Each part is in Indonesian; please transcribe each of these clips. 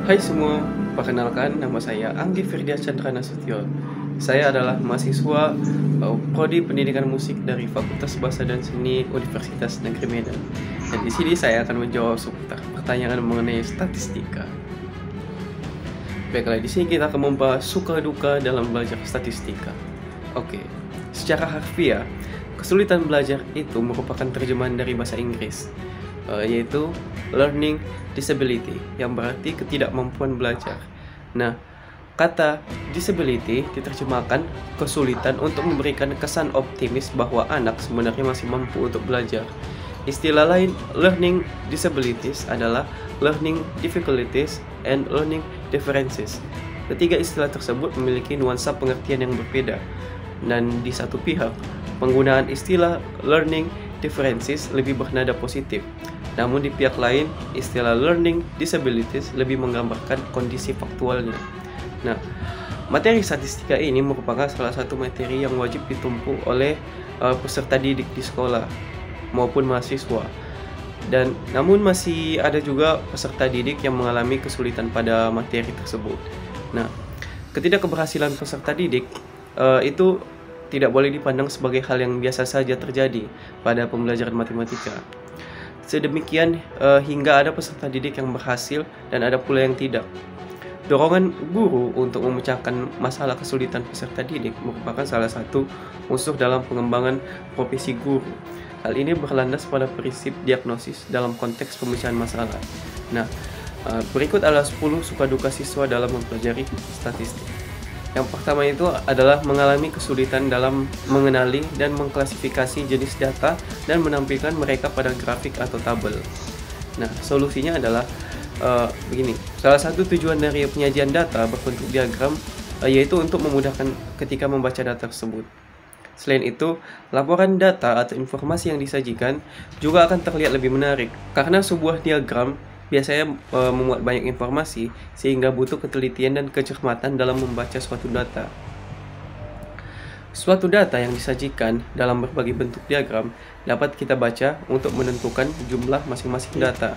Hai semua, perkenalkan nama saya Anggi Firdia Chandra Nasution. Saya adalah mahasiswa Prodi Pendidikan Musik dari Fakultas Bahasa dan Seni Universitas Negeri Medan. Dan di sini saya akan menjawab seputar pertanyaan mengenai statistika. Baiklah, di sini kita akan membahas suka duka dalam belajar statistika. Oke, secara harfiah, kesulitan belajar itu merupakan terjemahan dari bahasa Inggris, yaitu learning disability, yang berarti ketidakmampuan belajar. Nah, kata disability diterjemahkan kesulitan untuk memberikan kesan optimis bahwa anak sebenarnya masih mampu untuk belajar. Istilah lain learning disabilities adalah learning difficulties and learning differences. Ketiga istilah tersebut memiliki nuansa pengertian yang berbeda, dan di satu pihak, penggunaan istilah learning differences lebih bernada positif. Namun di pihak lain, istilah learning disabilities lebih menggambarkan kondisi faktualnya. Nah, materi statistika ini merupakan salah satu materi yang wajib ditempuh oleh peserta didik di sekolah maupun mahasiswa. Dan namun masih ada juga peserta didik yang mengalami kesulitan pada materi tersebut. Nah, ketidakberhasilan peserta didik itu tidak boleh dipandang sebagai hal yang biasa saja terjadi pada pembelajaran matematika. Sedemikian hingga ada peserta didik yang berhasil dan ada pula yang tidak. Dorongan guru untuk memecahkan masalah kesulitan peserta didik merupakan salah satu unsur dalam pengembangan profesi guru. Hal ini berlandas pada prinsip diagnosis dalam konteks pemecahan masalah. Nah, berikut adalah 10 suka duka siswa dalam mempelajari statistik. Yang pertama itu adalah mengalami kesulitan dalam mengenali dan mengklasifikasi jenis data dan menampilkan mereka pada grafik atau tabel. Nah, solusinya adalah begini. Salah satu tujuan dari penyajian data berbentuk diagram yaitu untuk memudahkan ketika membaca data tersebut. Selain itu, laporan data atau informasi yang disajikan juga akan terlihat lebih menarik karena sebuah diagram biasanya memuat banyak informasi sehingga butuh ketelitian dan kecermatan dalam membaca suatu data. Suatu data yang disajikan dalam berbagai bentuk diagram dapat kita baca untuk menentukan jumlah masing-masing data.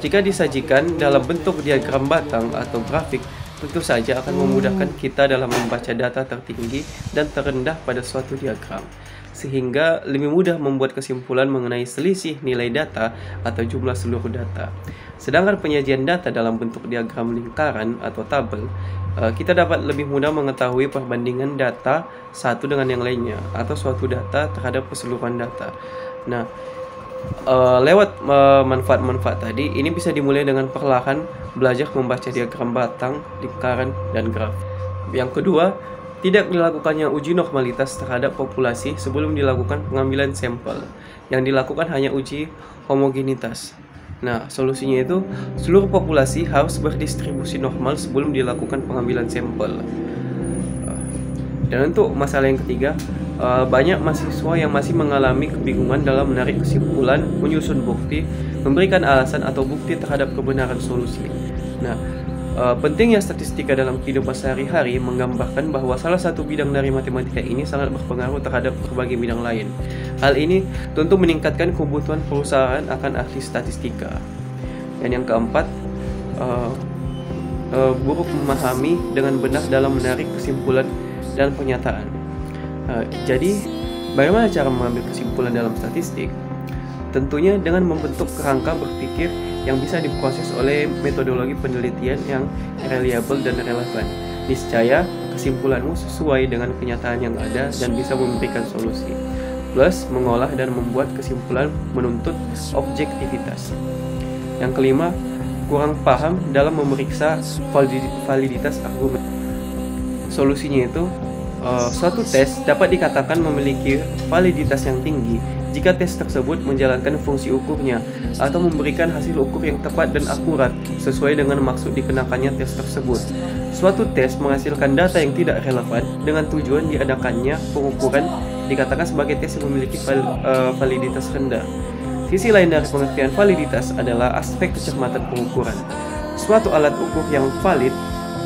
Jika disajikan dalam bentuk diagram batang atau grafik, tentu saja akan memudahkan kita dalam membaca data tertinggi dan terendah pada suatu diagram, sehingga lebih mudah membuat kesimpulan mengenai selisih nilai data atau jumlah seluruh data. Sedangkan penyajian data dalam bentuk diagram lingkaran atau tabel, kita dapat lebih mudah mengetahui perbandingan data satu dengan yang lainnya atau suatu data terhadap keseluruhan data. Nah, lewat manfaat-manfaat tadi, ini bisa dimulai dengan perlahan belajar membaca diagram batang, lingkaran, dan graf. Yang kedua, tidak dilakukannya uji normalitas terhadap populasi sebelum dilakukan pengambilan sampel. Yang dilakukan hanya uji homogenitas. Nah, solusinya itu seluruh populasi harus berdistribusi normal sebelum dilakukan pengambilan sampel. Dan untuk masalah yang ketiga, banyak mahasiswa yang masih mengalami kebingungan dalam menarik kesimpulan, menyusun bukti, memberikan alasan atau bukti terhadap kebenaran solusi. Nah, pentingnya statistika dalam kehidupan sehari-hari menggambarkan bahwa salah satu bidang dari matematika ini sangat berpengaruh terhadap berbagai bidang lain. Hal ini tentu meningkatkan kebutuhan perusahaan akan ahli statistika. Dan yang keempat, buruk memahami dengan benar dalam menarik kesimpulan dan pernyataan. Jadi, bagaimana cara mengambil kesimpulan dalam statistik? Tentunya dengan membentuk kerangka berpikir yang bisa diproses oleh metodologi penelitian yang reliable dan relevan. Niscaya kesimpulanmu sesuai dengan kenyataan yang ada dan bisa memberikan solusi. Plus, mengolah dan membuat kesimpulan menuntut objektivitas. Yang kelima, kurang paham dalam memeriksa validitas argumen. Solusinya itu, suatu tes dapat dikatakan memiliki validitas yang tinggi jika tes tersebut menjalankan fungsi ukurnya atau memberikan hasil ukur yang tepat dan akurat sesuai dengan maksud dikenakannya tes tersebut. Suatu tes menghasilkan data yang tidak relevan dengan tujuan diadakannya pengukuran dikatakan sebagai tes yang memiliki validitas rendah. Sisi lain dari pengertian validitas adalah aspek kecermatan pengukuran. Suatu alat ukur yang valid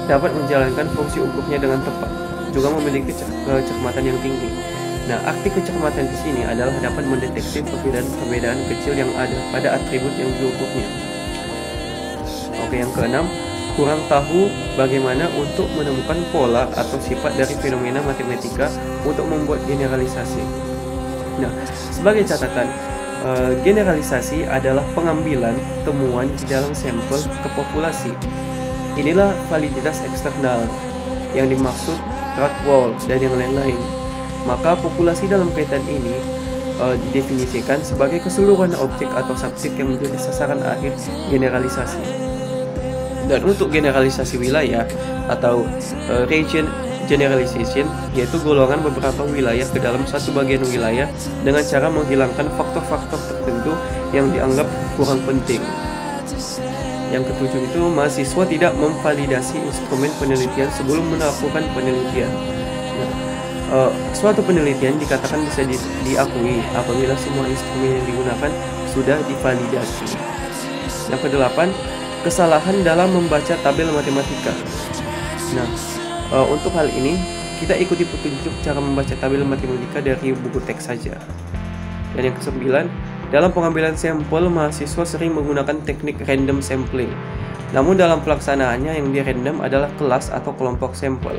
dapat menjalankan fungsi ukurnya dengan tepat, juga memiliki kecermatan yang tinggi. Nah, arti kecermatan di sini adalah dapat mendeteksi perbedaan-perbedaan kecil yang ada pada atribut yang diukurnya. Oke, yang keenam, kurang tahu bagaimana untuk menemukan pola atau sifat dari fenomena matematika untuk membuat generalisasi. Nah, sebagai catatan, generalisasi adalah pengambilan temuan di dalam sampel ke populasi. Inilah validitas eksternal yang dimaksud Rockwell dan yang lain-lain. Maka populasi dalam kaitan ini didefinisikan sebagai keseluruhan objek atau subset yang menjadi sasaran akhir generalisasi. Dan untuk generalisasi wilayah atau region generalization, yaitu golongan beberapa wilayah ke dalam satu bagian wilayah dengan cara menghilangkan faktor-faktor tertentu yang dianggap kurang penting. Yang ketujuh itu, mahasiswa tidak memvalidasi instrumen penelitian sebelum melakukan penelitian. Nah, suatu penelitian dikatakan bisa diakui apabila semua instrumen yang digunakan sudah divalidasi. Yang kedelapan, kesalahan dalam membaca tabel matematika. Nah, untuk hal ini kita ikuti petunjuk cara membaca tabel matematika dari buku teks saja. Dan yang kesembilan, dalam pengambilan sampel mahasiswa sering menggunakan teknik random sampling. Namun dalam pelaksanaannya yang di random adalah kelas atau kelompok sampel.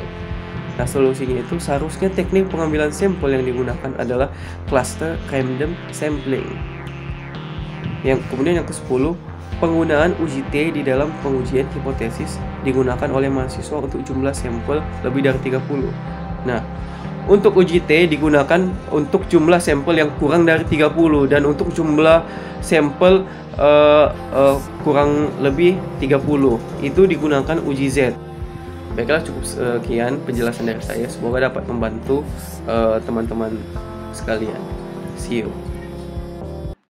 Nah, solusinya itu seharusnya teknik pengambilan sampel yang digunakan adalah cluster random sampling. Kemudian yang ke-10, penggunaan UJT di dalam pengujian hipotesis digunakan oleh mahasiswa untuk jumlah sampel lebih dari 30. Nah, untuk UJT digunakan untuk jumlah sampel yang kurang dari 30 dan untuk jumlah sampel kurang lebih 30 itu digunakan uji Z. Baiklah, cukup sekian penjelasan dari saya. Semoga dapat membantu teman-teman sekalian. See you.